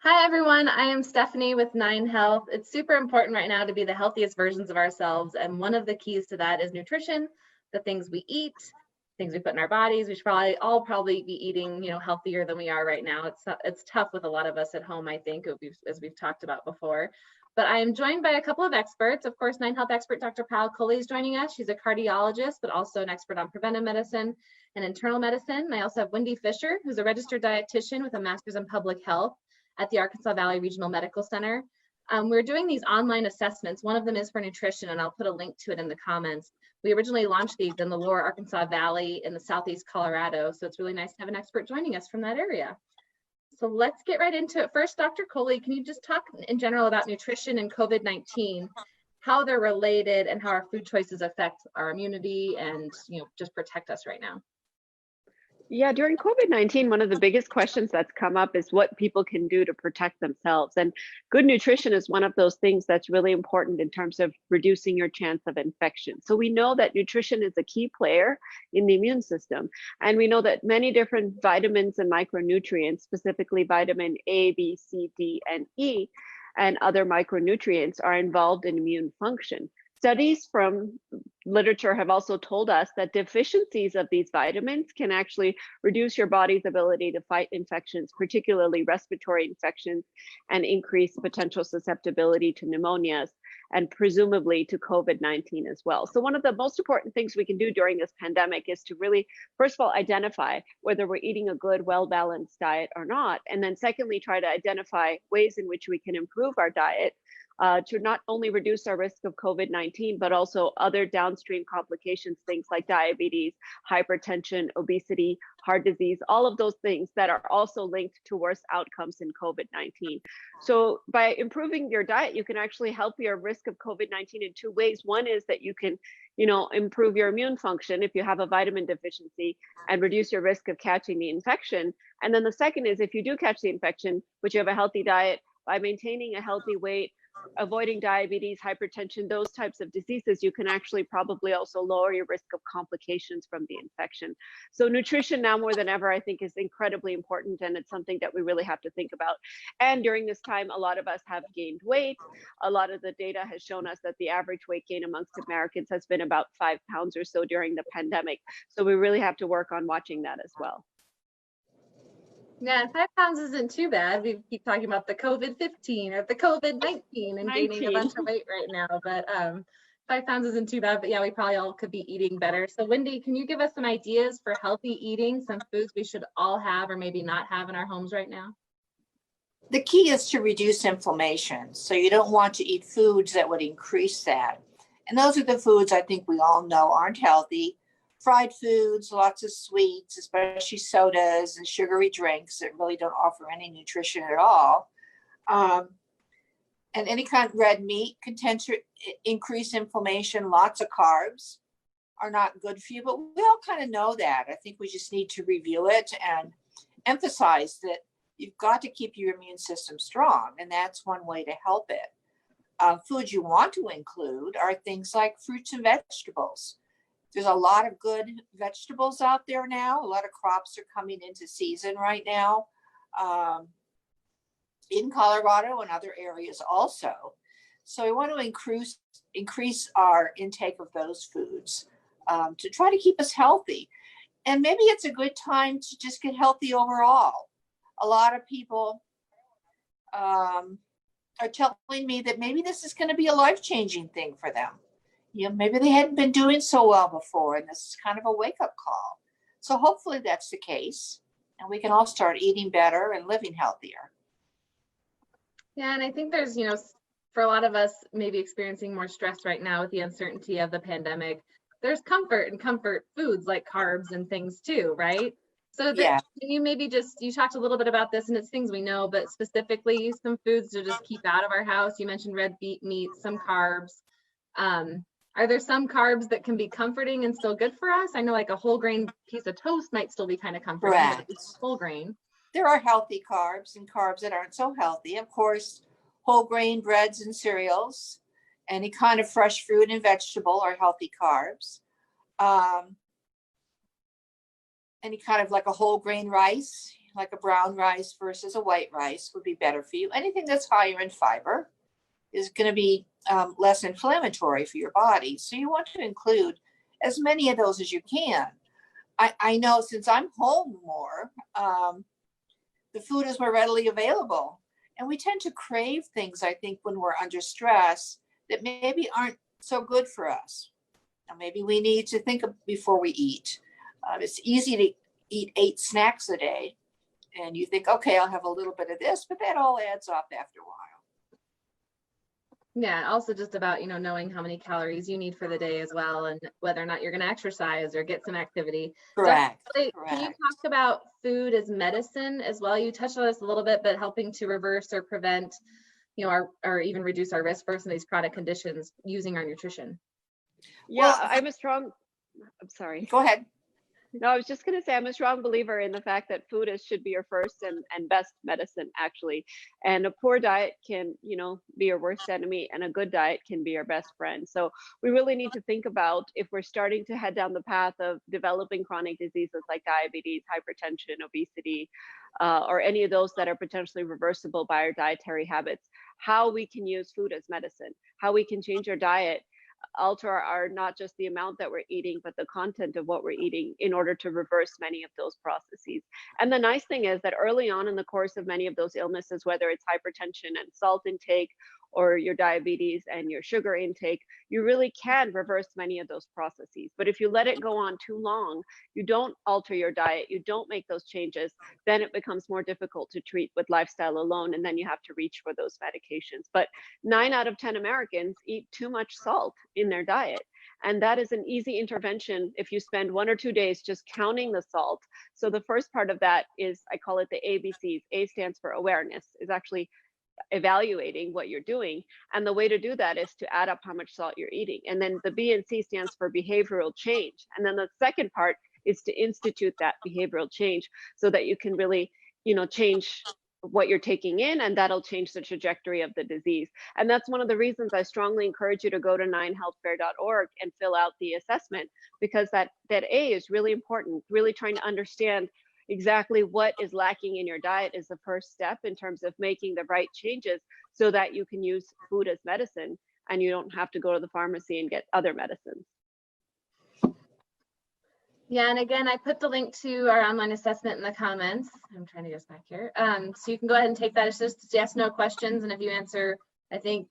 Hi everyone, I am Stephanie with Nine Health. It's super important right now to be the healthiest versions of ourselves, and one of the keys to that is nutrition, the things we eat, things we put in our bodies. We should probably be eating, healthier than we are right now. It's tough with a lot of us at home, I think, as we've talked about before. But I am joined by a couple of experts. Of course, Nine Health expert Dr. Pal Coley is joining us. She's a cardiologist, but also an expert on preventive medicine and internal medicine. I also have Wendy Fisher, who's a registered dietitian with a master's in public health at the Arkansas Valley Regional Medical Center. We're doing these online assessments. One of them is for nutrition, and I'll put a link to it in the comments. We originally launched these in the lower Arkansas Valley in the southeast Colorado, so it's really nice to have an expert joining us from that area. So let's get right into it. First, Dr. Coley, can you just talk in general about nutrition and COVID-19, how they're related and how our food choices affect our immunity and just protect us right now? Yeah, during COVID-19, one of the biggest questions that's come up is what people can do to protect themselves. And good nutrition is one of those things that's really important in terms of reducing your chance of infection. So we know that nutrition is a key player in the immune system. And we know that many different vitamins and micronutrients, specifically vitamin A, B, C, D, and E, and other micronutrients are involved in immune function. Studies from literature have also told us that deficiencies of these vitamins can actually reduce your body's ability to fight infections, particularly respiratory infections, and increase potential susceptibility to pneumonias and presumably to COVID-19 as well. So one of the most important things we can do during this pandemic is to really, first of all, identify whether we're eating a good, well-balanced diet or not. And then secondly, try to identify ways in which we can improve our diet to not only reduce our risk of COVID-19, but also other downstream complications, things like diabetes, hypertension, obesity, heart disease, all of those things that are also linked to worse outcomes in COVID-19. So by improving your diet, you can actually help your risk of COVID-19 in two ways. One is that you can, improve your immune function if you have a vitamin deficiency and reduce your risk of catching the infection. And then the second is if you do catch the infection, but you have a healthy diet, by maintaining a healthy weight, avoiding diabetes, hypertension, those types of diseases, you can actually probably also lower your risk of complications from the infection. So nutrition now more than ever, I think, is incredibly important, and it's something that we really have to think about. And during this time, a lot of us have gained weight. A lot of the data has shown us that the average weight gain amongst Americans has been about 5 pounds or so during the pandemic. So we really have to work on watching that as well. Yeah, 5 pounds isn't too bad. We keep talking about the COVID-15 or the COVID-19 and gaining a bunch of weight right now, but 5 pounds isn't too bad. But yeah, we probably all could be eating better. So Wendy, can you give us some ideas for healthy eating, some foods we should all have or maybe not have in our homes right now? The key is to reduce inflammation. So you don't want to eat foods that would increase that. And those are the foods I think we all know aren't healthy. Fried foods, lots of sweets, especially sodas and sugary drinks that really don't offer any nutrition at all. And any kind of red meat can tend to increase inflammation. Lots of carbs are not good for you, but we all kind of know that. I think we just need to review it and emphasize that you've got to keep your immune system strong, and that's one way to help it. Foods you want to include are things like fruits and vegetables. There's a lot of good vegetables out there now. A lot of crops are coming into season right now in Colorado and other areas also. So we want to increase our intake of those foods to try to keep us healthy. And maybe it's a good time to just get healthy overall. A lot of people are telling me that maybe this is going to be a life-changing thing for them. Maybe they hadn't been doing so well before, and this is kind of a wake-up call. So hopefully that's the case, and we can all start eating better and living healthier. Yeah, and I think there's, for a lot of us maybe experiencing more stress right now with the uncertainty of the pandemic, there's comfort in comfort foods like carbs and things too, right? So can you maybe you talked a little bit about this, and it's things we know, but specifically some foods to just keep out of our house. You mentioned red meat, some carbs. Are there some carbs that can be comforting and still good for us? I know like a whole grain piece of toast might still be kind of comforting, but it's whole grain. There are healthy carbs and carbs that aren't so healthy. Of course, whole grain breads and cereals, any kind of fresh fruit and vegetable are healthy carbs. Any kind of like a whole grain rice, like a brown rice versus a white rice would be better for you. Anything that's higher in fiber is going to be less inflammatory for your body. So you want to include as many of those as you can. I know since I'm home more, the food is more readily available. And we tend to crave things, I think, when we're under stress that maybe aren't so good for us. Now, maybe we need to think before we eat. It's easy to eat 8 snacks a day. And you think, okay, I'll have a little bit of this, but that all adds up after a while. Yeah, also just about, knowing how many calories you need for the day as well, and whether or not you're going to exercise or get some activity. Correct. Can you talk about food as medicine as well? You touched on this a little bit, but helping to reverse or prevent, or even reduce our risk for some of these chronic conditions using our nutrition. Yeah, Well, I'm sorry. Go ahead. No, I was just going to say I'm a strong believer in the fact that food should be your first and best medicine, actually. And a poor diet can, be your worst enemy, and a good diet can be your best friend. So we really need to think about, if we're starting to head down the path of developing chronic diseases like diabetes, hypertension, obesity, or any of those that are potentially reversible by our dietary habits, how we can use food as medicine, how we can change our diet, alter our not just the amount that we're eating, but the content of what we're eating in order to reverse many of those processes. And the nice thing is that early on in the course of many of those illnesses, whether it's hypertension and salt intake, or your diabetes and your sugar intake, you really can reverse many of those processes. But if you let it go on too long, you don't alter your diet, you don't make those changes, then it becomes more difficult to treat with lifestyle alone, and then you have to reach for those medications. But 9 out of 10 Americans eat too much salt in their diet. And that is an easy intervention if you spend 1 or 2 days just counting the salt. So the first part of that is, I call it the ABCs. A stands for awareness, is actually evaluating what you're doing. And the way to do that is to add up how much salt you're eating. And then the B and C stands for behavioral change. And then the second part is to institute that behavioral change so that you can really, change what you're taking in, and that'll change the trajectory of the disease. And that's one of the reasons I strongly encourage you to go to 9healthfair.org and fill out the assessment, because that A is really important. Really trying to understand exactly what is lacking in your diet is the first step in terms of making the right changes so that you can use food as medicine and you don't have to go to the pharmacy and get other medicines. Yeah, and again, I put the link to our online assessment in the comments. I'm trying to get us back here. So you can go ahead and take that. It's just yes, no questions. And if you answer, I think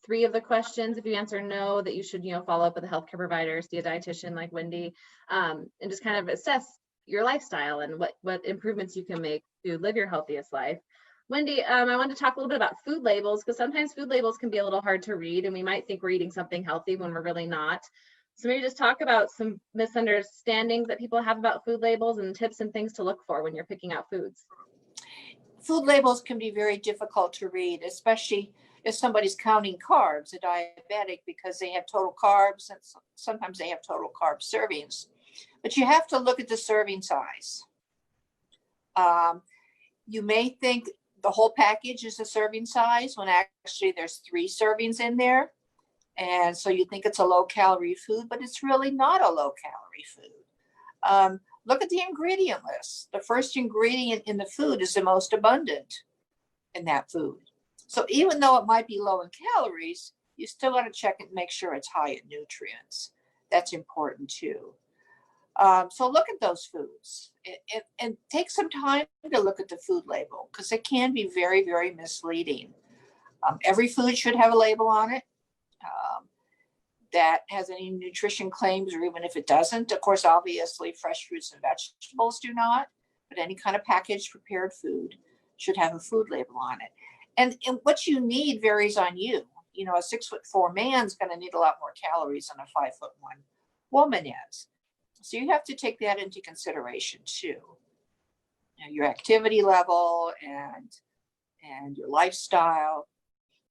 3 of the questions, if you answer no, that you should, follow up with a healthcare provider, see a dietitian like Wendy, and just kind of assess your lifestyle and what improvements you can make to live your healthiest life. Wendy, I wanted to talk a little bit about food labels, because sometimes food labels can be a little hard to read, and we might think we're eating something healthy when we're really not. So maybe just talk about some misunderstandings that people have about food labels and tips and things to look for when you're picking out foods. Food labels can be very difficult to read, especially if somebody's counting carbs, a diabetic, because they have total carbs, and sometimes they have total carb servings. But you have to look at the serving size. You may think the whole package is a serving size when actually there's 3 servings in there. And so you think it's a low calorie food, but it's really not a low calorie food. Look at the ingredient list. The first ingredient in the food is the most abundant in that food. So even though it might be low in calories, you still got to check it and make sure it's high in nutrients. That's important too. So look at those foods and take some time to look at the food label, because it can be very, very misleading. Every food should have a label on it that has any nutrition claims, or even if it doesn't. Of course, obviously, fresh fruits and vegetables do not, but any kind of packaged prepared food should have a food label on it. And what you need varies on you. A 6'4" man's going to need a lot more calories than a 5'1" woman is. So you have to take that into consideration too. Your activity level and your lifestyle.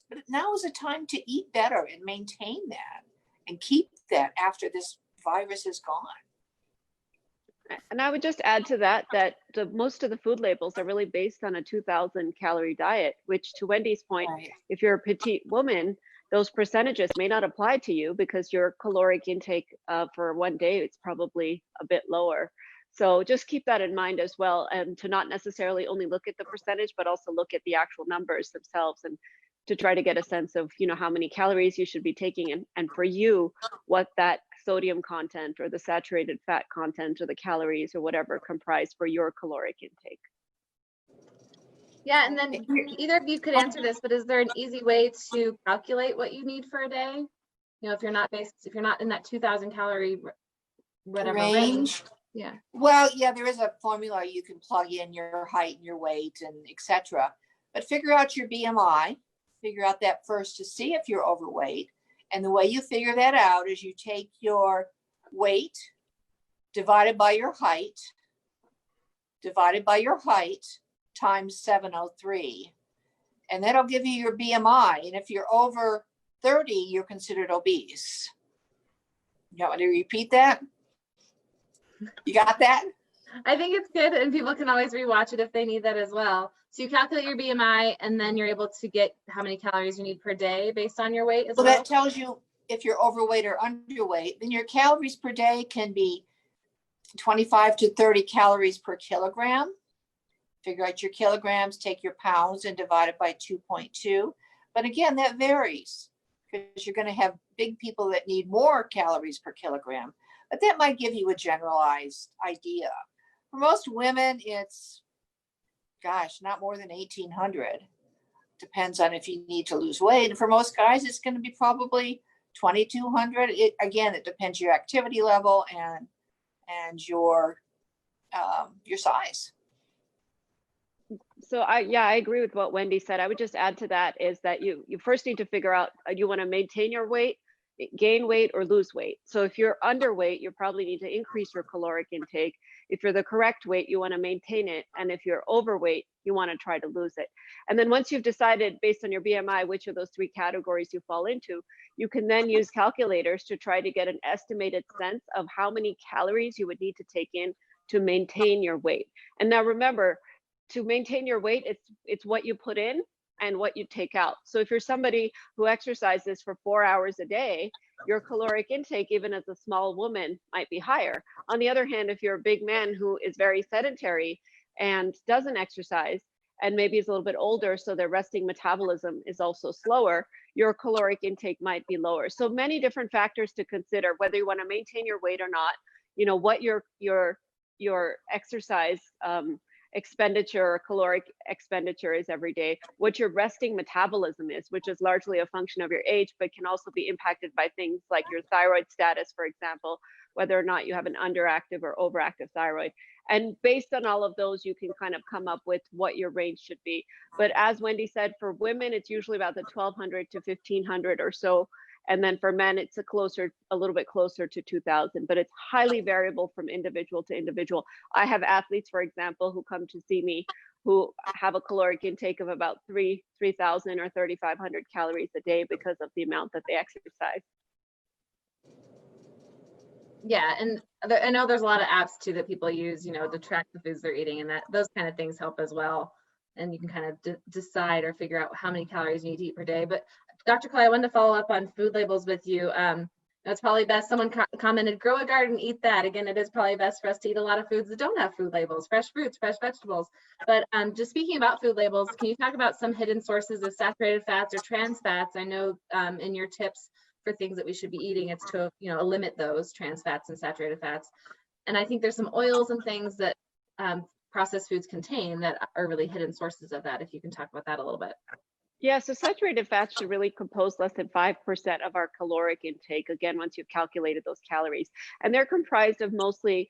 But now is a time to eat better and maintain that and keep that after this virus is gone. And I would just add to that most of the food labels are really based on a 2,000 calorie diet, which, to Wendy's point, Right. if you're a petite woman, those percentages may not apply to you because your caloric intake for one day is probably a bit lower. So just keep that in mind as well, and to not necessarily only look at the percentage, but also look at the actual numbers themselves, and to try to get a sense of, how many calories you should be taking, and for you, what that sodium content or the saturated fat content or the calories or whatever comprise for your caloric intake. Yeah, and then either of you could answer this, but is there an easy way to calculate what you need for a day? If you're not in that 2,000 calorie whatever range. Yeah. Well, yeah, there is a formula you can plug in your height and your weight and etc. But figure out your BMI, figure out that first to see if you're overweight. And the way you figure that out is you take your weight divided by your height times 703. And that'll give you your BMI. And if you're over 30, you're considered obese. You want me to repeat that? You got that? I think it's good, and people can always rewatch it if they need that as well. So you calculate your BMI, and then you're able to get how many calories you need per day based on your weight as well. That tells you if you're overweight or underweight. Then your calories per day can be 25 to 30 calories per kilogram. Figure out your kilograms, take your pounds and divide it by 2.2. But again, that varies because you're going to have big people that need more calories per kilogram. But that might give you a generalized idea. For most women, it's, not more than 1,800. Depends on if you need to lose weight. And for most guys, it's going to be probably 2,200. It depends your activity level and your size. So I agree with what Wendy said. I would just add to that is that you first need to figure out, you want to maintain your weight, gain weight, or lose weight. So if you're underweight, you probably need to increase your caloric intake. If you're the correct weight, you want to maintain it. And if you're overweight, you want to try to lose it. And then once you've decided based on your BMI, which of those three categories you fall into, you can then use calculators to try to get an estimated sense of how many calories you would need to take in to maintain your weight. And now remember, to maintain your weight, it's what you put in and what you take out. So if you're somebody who exercises for 4 hours a day, your caloric intake, even as a small woman, might be higher. On the other hand, if you're a big man who is very sedentary and doesn't exercise, and maybe is a little bit older, so their resting metabolism is also slower, your caloric intake might be lower. So many different factors to consider, whether you want to maintain your weight or not, what your exercise expenditure or caloric expenditure is every day, what your resting metabolism is, which is largely a function of your age, but can also be impacted by things like your thyroid status, for example, whether or not you have an underactive or overactive thyroid. And based on all of those, you can kind of come up with what your range should be. But as Wendy said, for women, it's usually about the 1,200 to 1,500 or so. And then for men, it's a little bit closer to 2,000, but it's highly variable from individual to individual. I have athletes, for example, who come to see me who have a caloric intake of about 3,000 or 3,500 calories a day because of the amount that they exercise. Yeah, and I know there's a lot of apps too that people use, to track the foods they're eating, and that those kind of things help as well. And you can kind of decide or figure out how many calories you need to eat per day. But Dr. Clay, I wanted to follow up on food labels with you. It's probably best, someone commented, grow a garden, eat that. Again, it is probably best for us to eat a lot of foods that don't have food labels, fresh fruits, fresh vegetables. But just speaking about food labels, can you talk about some hidden sources of saturated fats or trans fats? I know in your tips for things that we should be eating, it's to limit those trans fats and saturated fats. And I think there's some oils and things that processed foods contain that are really hidden sources of that, if you can talk about that a little bit. Yeah, so saturated fats should really compose less than 5% of our caloric intake, again, once you've calculated those calories. And they're comprised of mostly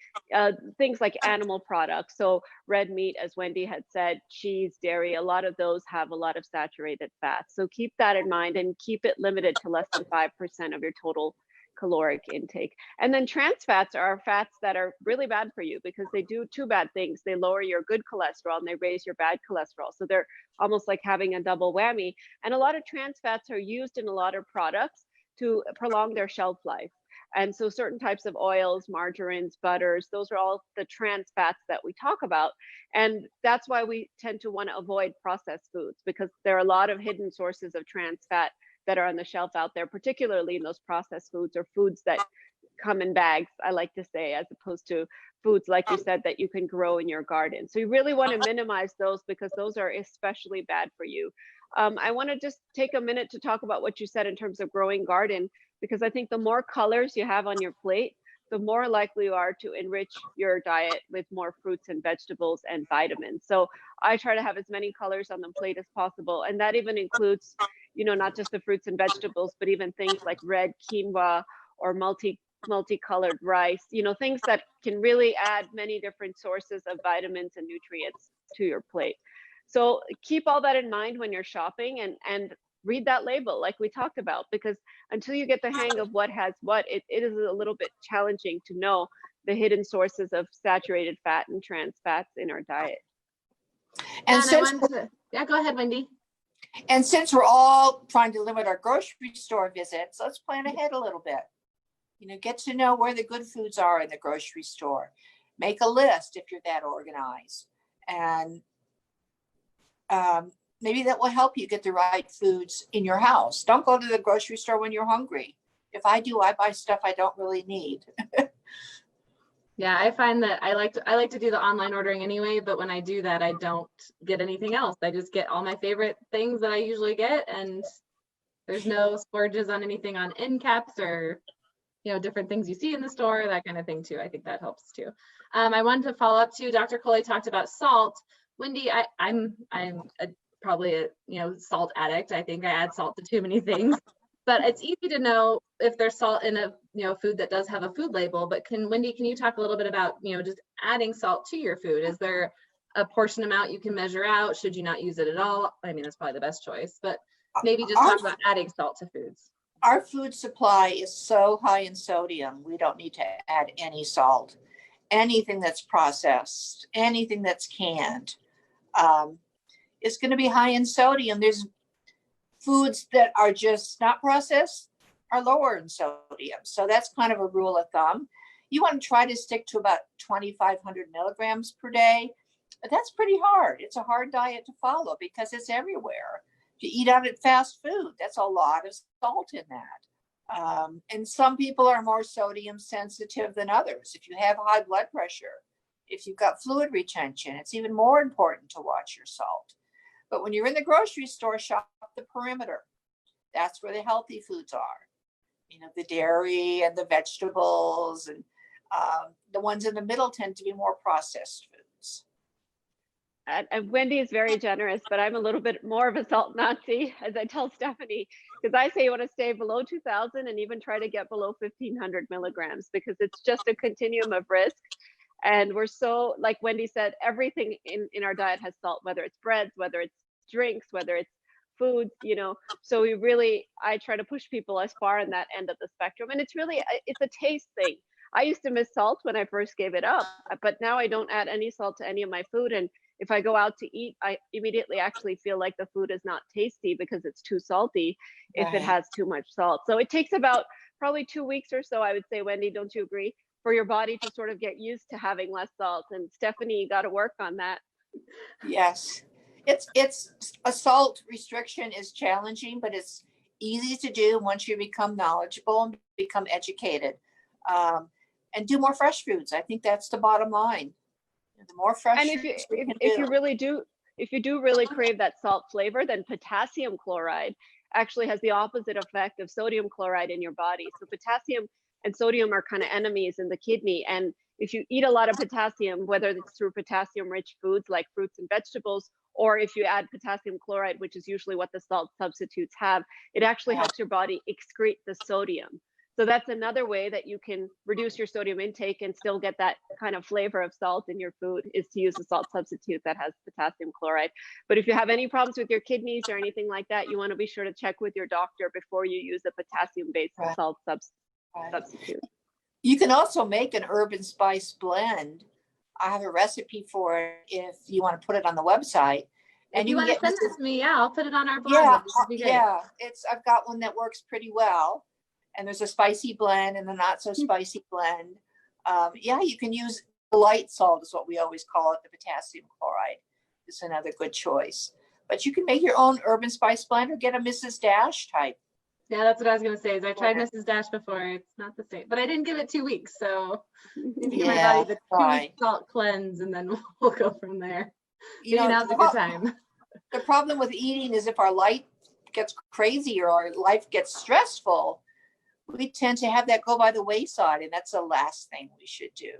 things like animal products. So red meat, as Wendy had said, cheese, dairy, a lot of those have a lot of saturated fats. So keep that in mind and keep it limited to less than 5% of your total caloric intake. And then trans fats are fats that are really bad for you because they do two bad things. They lower your good cholesterol and they raise your bad cholesterol. So they're almost like having a double whammy. And a lot of trans fats are used in a lot of products to prolong their shelf life. And so certain types of oils, margarines, butters, those are all the trans fats that we talk about. And that's why we tend to want to avoid processed foods, because there are a lot of hidden sources of trans fat that are on the shelf out there, particularly in those processed foods or foods that come in bags, I like to say, as opposed to foods, like you said, that you can grow in your garden. So you really want to minimize those because those are especially bad for you. I want to just take a minute to talk about what you said in terms of growing garden, because I think the more colors you have on your plate, the more likely you are to enrich your diet with more fruits and vegetables and vitamins. So I try to have as many colors on the plate as possible. And that even includes, not just the fruits and vegetables, but even things like red quinoa or multicolored rice, things that can really add many different sources of vitamins and nutrients to your plate. So keep all that in mind when you're shopping, and read that label like we talked about, because until you get the hang of what has what, it is a little bit challenging to know the hidden sources of saturated fat and trans fats in our diet. And yeah, go ahead, Wendy. And since we're all trying to limit our grocery store visits, let's plan ahead a little bit. Get to know where the good foods are in the grocery store. Make a list if you're that organized. And maybe that will help you get the right foods in your house. Don't go to the grocery store when you're hungry. If I do, I buy stuff I don't really need. Yeah, I find that I like to do the online ordering anyway, but when I do that, I don't get anything else. I just get all my favorite things that I usually get, and there's no splurges on anything on end caps or different things you see in the store, that kind of thing too. I think that helps too. I wanted to follow up too. Dr. Coley talked about salt. Wendy, I'm probably a salt addict. I think I add salt to too many things, but it's easy to know if there's salt in a food that does have a food label. But Wendy, can you talk a little bit about just adding salt to your food? Is there a portion amount you can measure out? Should you not use it at all? I mean, that's probably the best choice, but maybe just talk about adding salt to foods. Our food supply is so high in sodium, we don't need to add any salt. Anything that's processed, anything that's canned, is going to be high in sodium. There's foods that are just not processed are lower in sodium. So that's kind of a rule of thumb. You want to try to stick to about 2,500 milligrams per day, but that's pretty hard. It's a hard diet to follow because it's everywhere. If you eat out at fast food, that's a lot of salt in that. And some people are more sodium sensitive than others. If you have high blood pressure, if you've got fluid retention, it's even more important to watch your salt. But when you're in the grocery store, shop the perimeter. That's where the healthy foods are. The dairy and the vegetables, and the ones in the middle tend to be more processed foods. And Wendy is very generous, but I'm a little bit more of a salt Nazi, as I tell Stephanie, because I say you want to stay below 2,000 and even try to get below 1,500 milligrams, because it's just a continuum of risk. And we're so, like Wendy said, everything in our diet has salt, whether it's breads, whether it's drinks, whether it's foods, so I try to push people as far on that end of the spectrum. And it's a taste thing. I used to miss salt when I first gave it up, but now I don't add any salt to any of my food. And if I go out to eat, I immediately actually feel like the food is not tasty because it's too salty if it has too much salt. So it takes about probably 2 weeks or so, I would say, Wendy, don't you agree, for your body to sort of get used to having less salt? And Stephanie, you got to work on that. Yes, it's a salt restriction is challenging, but it's easy to do once you become knowledgeable and become educated. And do more fresh foods. I think that's the bottom line. The more fresh. And if you do really crave that salt flavor, then potassium chloride actually has the opposite effect of sodium chloride in your body. So potassium and sodium are kind of enemies in the kidney. And if you eat a lot of potassium, whether it's through potassium-rich foods like fruits and vegetables, or if you add potassium chloride, which is usually what the salt substitutes have, it actually helps your body excrete the sodium. So that's another way that you can reduce your sodium intake and still get that kind of flavor of salt in your food, is to use a salt substitute that has potassium chloride. But if you have any problems with your kidneys or anything like that, you want to be sure to check with your doctor before you use a potassium-based salt substitute. You can also make an herb and spice blend. I have a recipe for it if you want to put it on the website. And you want to send it to me, I'll put it on our blog. I've got one that works pretty well. And there's a spicy blend and a not so spicy blend. You can use light salt is what we always call it. The potassium chloride is another good choice. But you can make your own herb and spice blend or get a Mrs. Dash type Yeah, that's what I was gonna say. Is I tried Mrs. Dash before. It's not the same, but I didn't give it 2 weeks, so maybe give my Yeah, body the 2 try. week salt cleanse, and then we'll go from there. You Maybe know, now's a good time. the problem with eating is if our life gets crazy or our life gets stressful, we tend to have that go by the wayside, and that's the last thing we should do.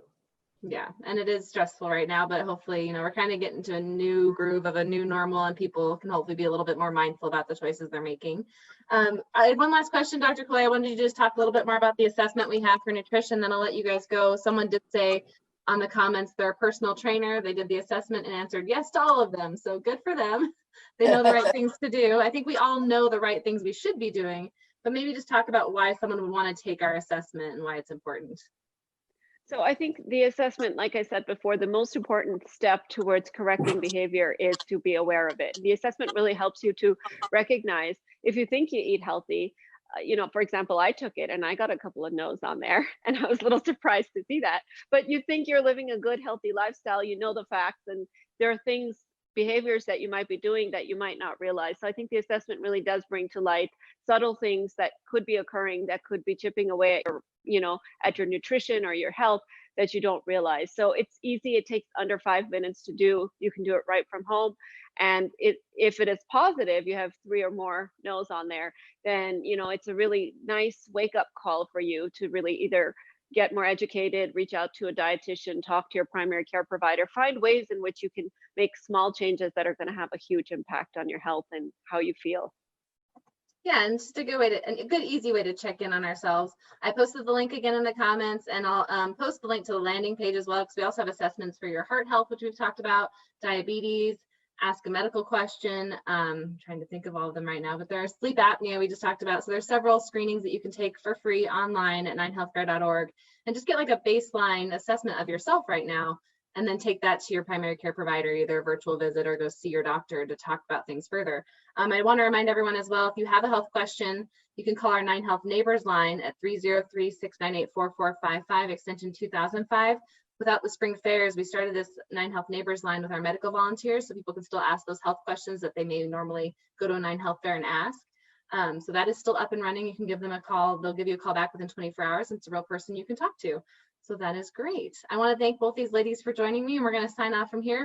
Yeah, and it is stressful right now, but hopefully, we're kind of getting to a new groove of a new normal, and people can hopefully be a little bit more mindful about the choices they're making. I had one last question, Dr. Clay. I wanted you to just talk a little bit more about the assessment we have for nutrition, then I'll let you guys go. Someone did say on the comments, they're a personal trainer. They did the assessment and answered yes to all of them. So good for them. They know the right things to do. I think we all know the right things we should be doing, but maybe just talk about why someone would want to take our assessment and why it's important. So I think the assessment, like I said before, the most important step towards correcting behavior is to be aware of it. The assessment really helps you to recognize if you think you eat healthy. For example, I took it and I got a couple of no's on there, and I was a little surprised to see that. But you think you're living a good, healthy lifestyle, you know the facts, and there are behaviors that you might be doing that you might not realize. So I think the assessment really does bring to light subtle things that could be occurring, that could be chipping away at your nutrition or your health that you don't realize. So it's easy. It takes under 5 minutes to do. You can do it right from home. And if it is positive, you have 3 or more no's on there, then, it's a really nice wake up call for you to really either get more educated, reach out to a dietitian, talk to your primary care provider, find ways in which you can make small changes that are going to have a huge impact on your health and how you feel. Yeah, and just a good easy way to check in on ourselves. I posted the link again in the comments, and I'll post the link to the landing page as well, because we also have assessments for your heart health, which we've talked about, diabetes, ask a medical question. I'm trying to think of all of them right now, but there's sleep apnea we just talked about. So there's several screenings that you can take for free online at 9healthcare.org and just get like a baseline assessment of yourself right now, and then take that to your primary care provider, either a virtual visit or go see your doctor to talk about things further. I want to remind everyone as well, if you have a health question, you can call our 9Health Neighbors line at 303-698-4455, extension 2005. Without the spring fairs, we started this 9Health Neighbors line with our medical volunteers, so people can still ask those health questions that they may normally go to a 9Health fair and ask. So that is still up and running. You can give them a call. They'll give you a call back within 24 hours. It's a real person you can talk to. So that is great. I want to thank both these ladies for joining me, and we're going to sign off from here.